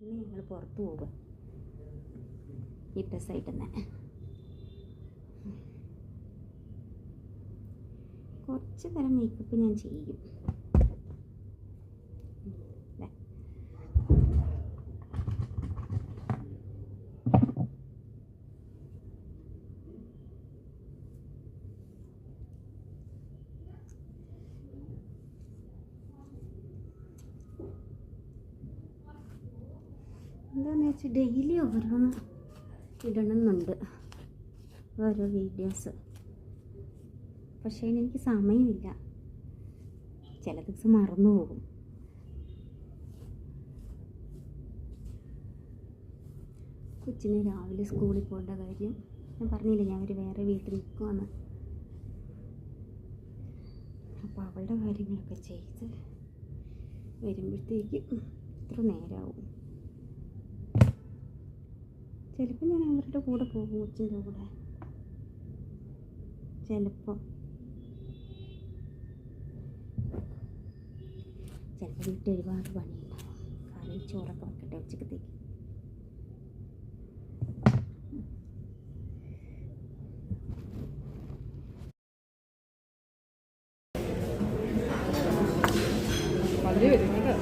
ഇനി ഞങ്ങൾ പുറത്ത് പോകുക ഈ ഡ്രസ്സായിട്ട് തന്നെ. കുറച്ച് തരം മേക്കപ്പ് ഞാൻ ചെയ്യും. എന്താണെന്ന് വെച്ചാൽ ഡെയിലി ഓരോന്ന് ഇടണമെന്നുണ്ട്, ഓരോ വീഡിയോസ്. പക്ഷേ എനിക്ക് സമയമില്ല, ചില ദിവസം മറന്നു പോകും. കൊച്ചിന് രാവിലെ സ്കൂളിൽ പോകേണ്ട കാര്യം ഞാൻ പറഞ്ഞില്ല, ഞാൻ വേറെ വീട്ടിൽ നിൽക്കുവാന്ന്. അപ്പോൾ അവളുടെ കാര്യങ്ങളൊക്കെ ചെയ്ത് വരുമ്പോഴത്തേക്ക് ഇത്ര നേരമാവും. ചിലപ്പോൾ ഞാൻ അവരുടെ കൂടെ പോകും, കൊച്ചിൻ്റെ കൂടെ. ചിലപ്പോൾ വീട്ടിൽ ഒരുപാട് പണിയുണ്ടാവും. കറി ചോറൊക്കെ വെക്കട്ടെ ഉച്ചക്കത്തേക്ക്. Madrid, ¿verdad?